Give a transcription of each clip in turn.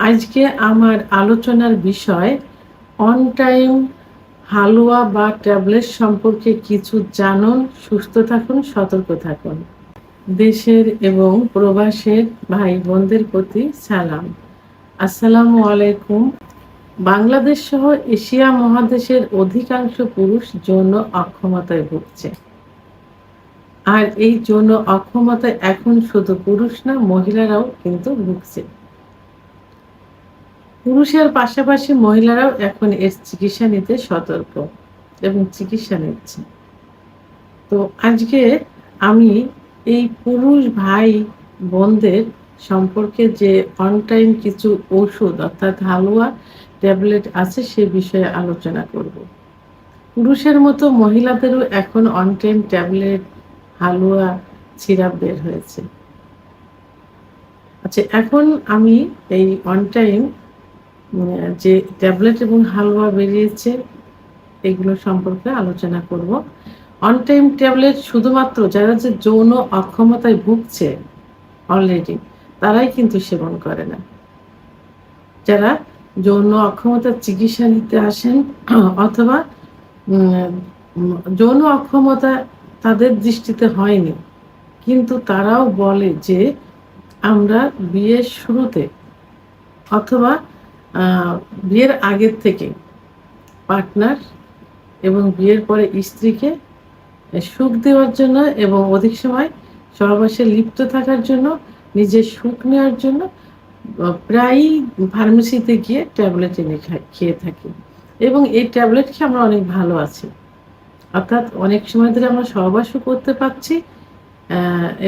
আজকে আমার আলোচনার বিষয় অন টাইম হালুয়া বা ট্যাবলেট সম্পর্কে কিছু জানুন, সুস্থ থাকুন, সতর্ক থাকুন। দেশের এবং প্রবাসের ভাই বোনদের প্রতি সালাম। আসসালামু আলাইকুম। বাংলাদেশ সহ এশিয়া মহাদেশের অধিকাংশ পুরুষ যৌন অক্ষমতায় ভুগছে। আর এই যৌন অক্ষমতায় এখন শুধু পুরুষ না, মহিলারাও কিন্তু ভুগছে। পুরুষের পাশাপাশি মহিলারাও এখন এর চিকিৎসা নিতে সতর্ক এবং চিকিৎসা নিচ্ছে। তো আজকে আমি এই পুরুষ ভাই বোনদের সম্পর্কে যে অন টাইম কিছু ওষুধ অর্থাৎ হালুয়া ট্যাবলেট আছে সে বিষয়ে আলোচনা করব। পুরুষের মতো মহিলাদেরও এখন on time tablet, halwa, syrup বের হয়েছে। আচ্ছা, এখন আমি এই অন টাইম যে ট্যাবলেট এবং হালুয়া বেরিয়েছে এগুলো সম্পর্কে আলোচনা করব। অন টাইম ট্যাবলেট শুধুমাত্র যারা যে যৌন অক্ষমতায় ভুগছে অলরেডি তারাই কিন্তু সেবন করে না। যারা যৌন অক্ষমতার চিকিৎসা নিতে আসেন অথবা যৌন অক্ষমতা তাদের দৃষ্টিতে হয়নি, কিন্তু তারাও বলে যে আমরা বিয়ের শুরুতে অথবা বিয়ের আগের থেকে পার্টনার এবং বিয়ের পরে স্ত্রীকে সুখ দেওয়ার জন্য এবং অধিক সময় সহবাসে লিপ্ত থাকার জন্য, নিজের সুখ নেওয়ার জন্য প্রায়ই ফার্মেসিতে গিয়ে ট্যাবলেট এনে খেয়ে থাকি এবং এই ট্যাবলেট খেয়ে আমরা অনেক ভালো আছি। অর্থাৎ অনেক সময় ধরে আমরা সহবাসও করতে পারছি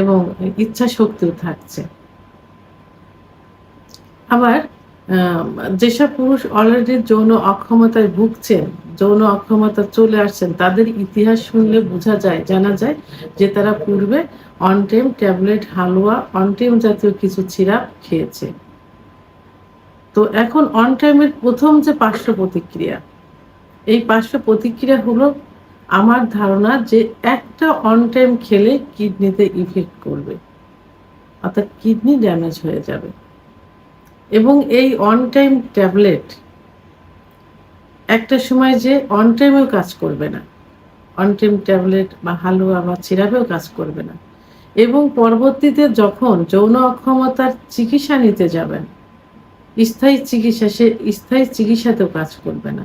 এবং ইচ্ছা শক্তিও থাকছে। আবার যেসব পুরুষ অলরেডি যৌন অক্ষমতায় ভুগছেন, যৌন অক্ষমতা চলে আসছেন, তাদের ইতিহাস শুনলে জানা যায় যে তারা পূর্বে on time tablet, halwa, on time জাতীয় কিছু সিরাপ খেয়েছে। তো এখন অন টাইমের প্রথম যে পার্শ্ব প্রতিক্রিয়া, এই পার্শ্ব প্রতিক্রিয়া হলো আমার ধারণা যে একটা অন টাইম খেলে কিডনিতে ইফেক্ট করবে, অর্থাৎ কিডনি ড্যামেজ হয়ে যাবে। এবং এই অন টাইম ট্যাবলেট একটা সময় যে অন টাইমেও কাজ করবে না, অন টাইম ট্যাবলেট বা হালুয়া বা সিরাপেও কাজ করবে না, এবং পরবর্তীতে যখন যৌন অক্ষমতার চিকিৎসা নিতে যাবেন, স্থায়ী চিকিৎসাতেও কাজ করবে না।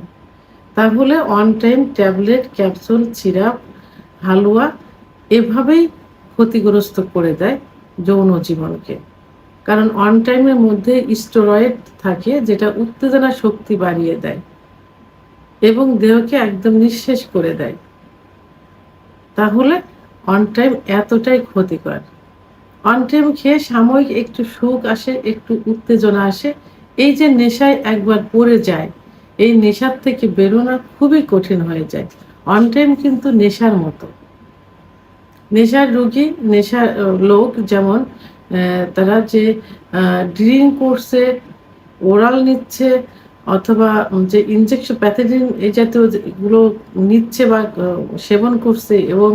তাহলে on time tablet, capsule, syrup, halwa এভাবেই ক্ষতিগ্রস্ত করে দেয় যৌন জীবনকে। কারণ অন টাইমের মধ্যে স্টেরয়েড থাকে যেটা উত্তেজনা শক্তি বাড়িয়ে দেয় এবং দেহকে একদম নিঃশেষ করে দেয়। তাহলে অন টাইম এতটাই ক্ষতিকর। অন টাইম খেয়ে সাময়িক একটু সুখ আসে, একটু উত্তেজনা আসে, এই যে নেশায় একবার পড়ে যায়, এই নেশার থেকে বেরোনো খুবই কঠিন হয়ে যায়। অন টাইম কিন্তু নেশার মতো। নেশার রোগী, নেশার লোক যেমন তারা যে ড্রিঙ্ক করছে, ওরাল নিচ্ছে অথবা যে ইনজেকশন প্যাথেডিন এই জাতীয় এগুলো নিচ্ছে বা সেবন করছে এবং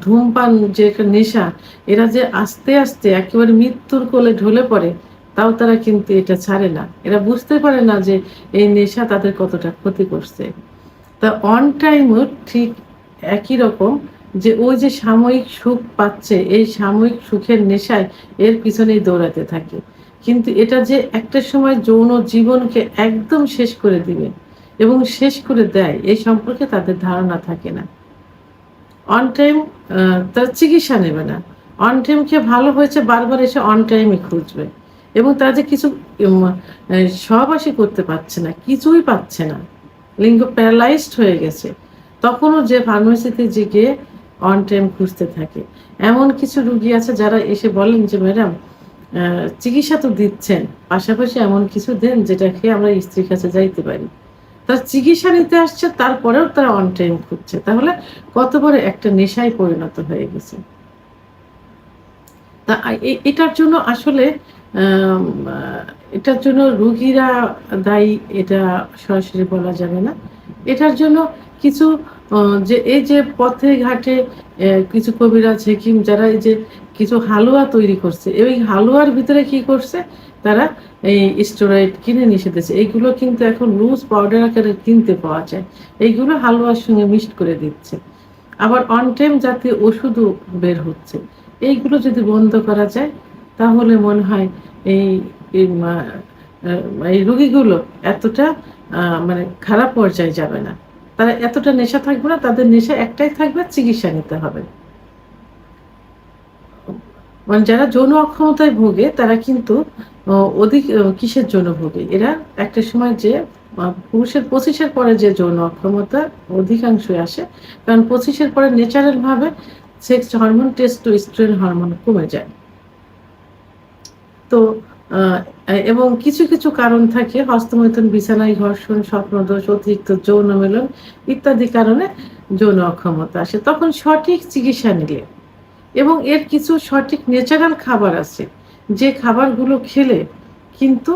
ধূমপান যে একটা নেশা, এরা যে আস্তে আস্তে একেবারে মৃত্যুর কোলে ঢলে পড়ে, তাও তারা কিন্তু এটা ছাড়ে না। এরা বুঝতে পারে না যে এই নেশা তাদের কতটা ক্ষতি করছে। তা অন টাইমও ঠিক একই রকম, যে ওই যে সাময়িক সুখ পাচ্ছে, এই সাময়িক সুখের নেশায় এর পিছনেই দৌড়াতে থাকে, কিন্তু এটা যে একটা সময় যৌন জীবনকে একদম শেষ করে দিবে এবং শেষ করে দেয় এই সম্পর্কে তাদের ধারণা থাকে না। অন টাইম তার চিকিৎসা নেবে না, অন টাইম খেয়ে ভালো হয়েছে বারবার এসে অন টাইমই খুঁজবে এবং তারা যে কিছু সহবাসী করতে পারছে না, কিছুই পাচ্ছে না, লিঙ্গ প্যারালাইজড হয়ে গেছে, তখনও যে ফার্মেসিতে যে গিয়ে অন টাইম খুঁজতে থাকে। এমন কিছু রুগী আছে যারা এসে বলেন যে ম্যাডাম চিকিৎসা তো দিচ্ছেন, পাশাপাশি এমন কিছু দেন যেটা খেয়ে আমরা স্ত্রীর কাছে যাইতে পারি। তারা চিকিৎসা নিতে আসছে, তারপরেও তারা অন টাইম খুঁজছে। তাহলে কত বড় একটা নেশায় পরিণত হয়ে গেছে। তা এটার জন্য আসলে এটার জন্য রোগীরা দায়ী, এটা সরাসরি বলা যাবে না। এটার জন্য কিছু যে এই যে পথে ঘাটে কিছু কবিরাজ হেকিম যারা এই যে কিছু হালুয়া তৈরি করছে, এই হালুয়ার ভিতরে কি করছে তারা, এই স্টেরয়েড কিনে নিয়ে এসেছে। এইগুলো কিন্তু এখন লুজ পাউডার আকারে কিনতে পাওয়া যায়, এইগুলো হালুয়ার সঙ্গে মিক্সড করে দিচ্ছে। আবার অন টাইম জাতীয় ওষুধও বের হচ্ছে। এইগুলো যদি বন্ধ করা যায় তাহলে মনে হয় এই এই রোগীগুলো এতটা মানে খারাপ পর্যায়ে যাবে না, তারা এতটা নেশা থাকবে না, তাদের নেশা একটাই থাকবে, চিকিৎসা নিতে হবে। মানে যারা যৌন অক্ষমতায় ভোগে তারা কিন্তু অধিক কিসের জন্য ভোগে, এরা একটা সময় যে পুরুষের 25-এর পরে যে যৌন অক্ষমতা অধিকাংশই আসে, কারণ 25-এর পরে ন্যাচারাল ভাবে সেক্স হরমোন, টেস্টোস্টেরন হরমোন কমে যায়। তো এবং কিছু কিছু কারণ থাকে, হস্তমৈথুন, বিছানায় ঘর্ষণ, স্বপ্নদোষ, অতিরিক্ত যৌন মিলন ইত্যাদি কারণে যৌন অক্ষমতা আসে। তখন সঠিক চিকিৎসা নিলে এবং এর কিছু সঠিক ন্যাচারাল খাবার আছে, যে খাবারগুলো খেলে কিন্তু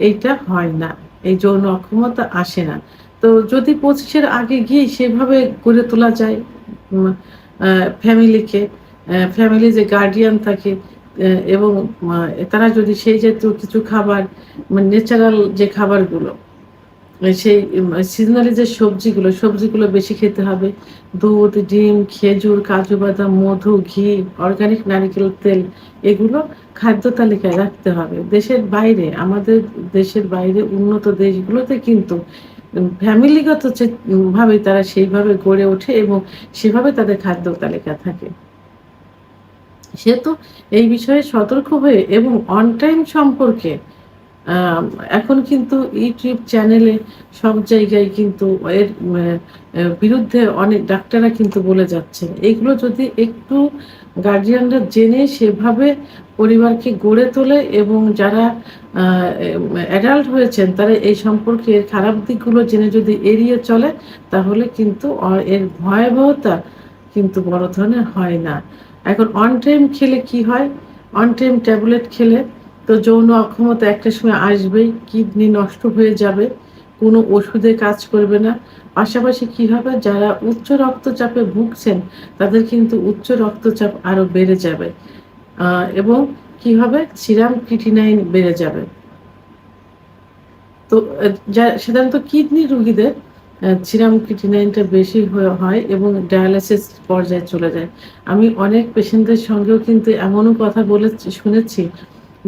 এইটা হয় না, এই যৌন অক্ষমতা আসে না। তো যদি 25-এর আগে গিয়ে সেভাবে গড়ে তোলা যায় ফ্যামিলিকে, ফ্যামিলি যে গার্ডিয়ান থাকে এবং তারা যদি সেই জাতীয় কিছু খাবার, মানে ন্যাচারাল যে খাবারগুলো, সেই সিজনালি যে সবজিগুলো বেশি খেতে হবে। দুধ, ডিম, খেজুর, কাজু বাদাম, মধু, ঘি, অর্গানিক নারিকেল তেল এগুলো খাদ্য তালিকায় রাখতে হবে। দেশের বাইরে, আমাদের দেশের বাইরে উন্নত দেশগুলোতে কিন্তু ফ্যামিলিগত যে ভাবে তারা সেইভাবে গড়ে ওঠে এবং সেভাবে তাদের খাদ্য তালিকা থাকে। সেহেতু এই বিষয়ে সতর্ক হয়ে এবং অন টাইম সম্পর্কে এখন কিন্তু ইউটিউব চ্যানেলে সব জায়গায় কিন্তু এর বিরুদ্ধে অনেক ডাক্তাররা কিন্তু বলে যাচ্ছেন। এগুলো যদি একটু গার্জিয়ানরা জেনে সেভাবে পরিবারকে গড়ে তোলে এবং যারা অ্যাডাল্ট হয়েছেন তারা এই সম্পর্কে এর খারাপ দিকগুলো জেনে যদি এড়িয়ে চলে, তাহলে কিন্তু এর ভয়াবহতা কিন্তু বড় ধরনের হয় না। এখন অন টাইম খেলে কি হয়, অন টাইম ট্যাবলেট খেলে তো যৌন অক্ষমতা একটা সময় আসবেই, কিডনি নষ্ট হয়ে যাবে, কোনো ওষুধে কাজ করবে না। পাশাপাশি কি হবে, যারা উচ্চ রক্তচাপে ভুগছেন তাদের কিন্তু উচ্চ রক্তচাপ আরো বেড়ে যাবে এবং কি হবে, সিরাম ক্রিটিনাইন বেড়ে যাবে। তো সাধারণত কিডনি রোগীদের সিরাম ক্রিটিনাইনটা বেশি হয় এবং ডায়ালাইসিস পর্যায়ে চলে যায়। আমি অনেক পেশেন্টদের সঙ্গেও কিন্তু এমনও কথা শুনেছি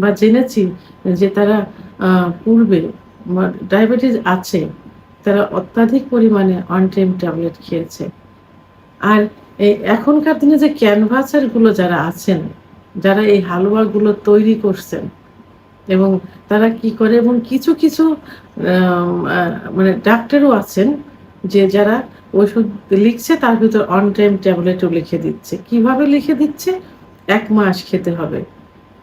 বা জেনেছি যে তারা পূর্বে ডায়াবেটিস আছে, তারা অত্যাধিক পরিমাণে অন টাইম ট্যাবলেট খেয়েছে। আর এই এখনকার দিনে যে ক্যানভাসারগুলো যারা আছেন, যারা এই হালুয়াগুলো তৈরি করছেন এবং তারা কি করে, এবং কিছু কিছু মানে ডাক্তারও আছেন যে যারা ওষুধ লিখছে তার ভিতর অন টাইম ট্যাবলেটও লিখে দিচ্ছে। কিভাবে লিখে দিচ্ছে, 1 মাস খেতে হবে,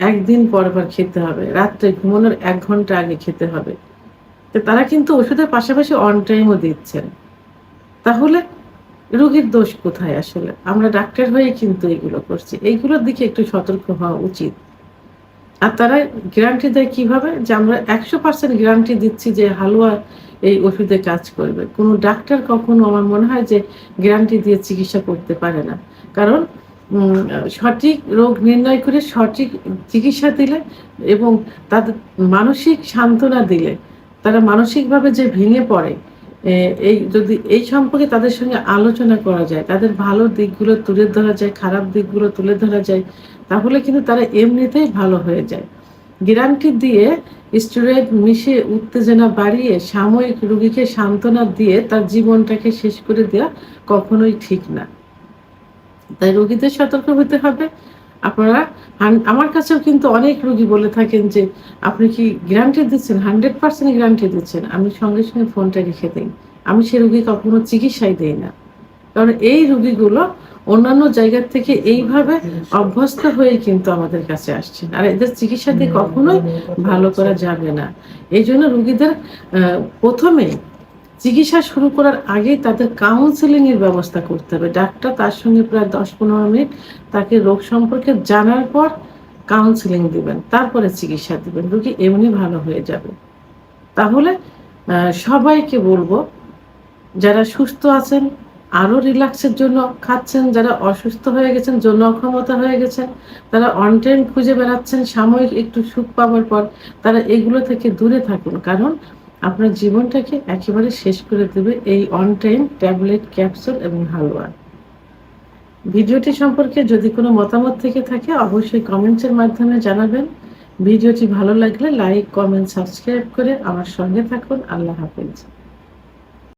একদিন পর খেতে হবে, রাত্রে ঘুমানোর 1 ঘন্টা আগে খেতে হবে। তো তারা কিন্তু ওষুধের পাশাপাশি অন টাইমও দিচ্ছেন। তাহলে রোগীর দোষ কোথায় আসলে? আমরা ডাক্তার হয়ে কিন্তু এগুলো করছি। এইগুলোর দিকে একটু সতর্ক হওয়া উচিত। আর তারা গ্যারান্টি দেয় কিভাবে, যে আমরা 100% গ্যারান্টি দিচ্ছি যে হালুয়া এই ওষুধে কাজ করবে। কোনো ডাক্তার কখনো আমার মনে হয় যে গ্যারান্টি দিয়ে চিকিৎসা করতে পারে না। কারণ সঠিক রোগ নির্ণয় করে সঠিক চিকিৎসা দিলে এবং তাদের মানসিক সান্ত্বনা দিলে, তারা মানসিকভাবে যে ভেঙে পড়ে, এই যদি এই সম্পর্কে তাদের সঙ্গে আলোচনা করা যায়, তাদের ভালো দিকগুলো তুলে ধরা যায়, খারাপ দিকগুলো তুলে ধরা যায়, তাহলে কিন্তু তারা এমনিতেই ভালো হয়ে যায়। গ্যারান্টি দিয়ে স্টেরয়েড মিশিয়ে উত্তেজনা বাড়িয়ে সাময়িক রোগীকে সান্ত্বনা দিয়ে তার জীবনটাকে শেষ করে দেওয়া কখনোই ঠিক না। তাই রোগীদের সতর্ক হতে হবে। আপনারা আমার কাছেও কিন্তু অনেক রোগী বলে থাকেন যে আপনি কি গ্যারান্টি দিচ্ছেন, 100% গ্যারান্টি দিচ্ছেন? আমি সঙ্গে সঙ্গে ফোনটা রেখে দিই। আমি সে রোগী কখনো চিকিৎসাই দেই না। কারণ এই রোগীগুলো অন্যান্য জায়গার থেকে এইভাবে অভ্যস্ত হয়ে কিন্তু আমাদের কাছে আসছেন, আর এদের চিকিৎসা দিয়ে কখনোই ভালো করা যাবে না। এই জন্য রোগীদের প্রথমে চিকিৎসা শুরু করার আগেই তাদের কাউন্সেলিং এর ব্যবস্থা করতে হবে। ডাক্তার তার সঙ্গে প্রায় 10-15 মিনিট তাকে রোগ সম্পর্কে জানার পর কাউন্সেলিং দিবেন, তারপরে চিকিৎসা দিবেন, রোগী এমনি ভালো হয়ে যাবে। তাহলে সবাইকে বলবো যারা সুস্থ আছেন আরো রিল্যাক্সের জন্য খাচ্ছেন, যারা অসুস্থ হয়ে গেছেন, যৌন অক্ষমতা হয়ে গেছেন, তারা অন টাইম খুঁজে বেড়াচ্ছেন সাময়িক একটু সুখ পাওয়ার পর, তারা এগুলো থেকে দূরে থাকুন। কারণ আপনার জীবনটাকে একেবারে শেষ করে দেবে এই অন টাইম ট্যাবলেট, ক্যাপসুল এবং হালুয়া। ভিডিওটি সম্পর্কে যদি কোনো মতামত থেকে থাকে অবশ্যই কমেন্টসের মাধ্যমে জানাবেন। ভিডিওটি ভালো লাগলে লাইক, কমেন্ট, সাবস্ক্রাইব করে আমার সঙ্গে থাকুন। আল্লাহ হাফেজ।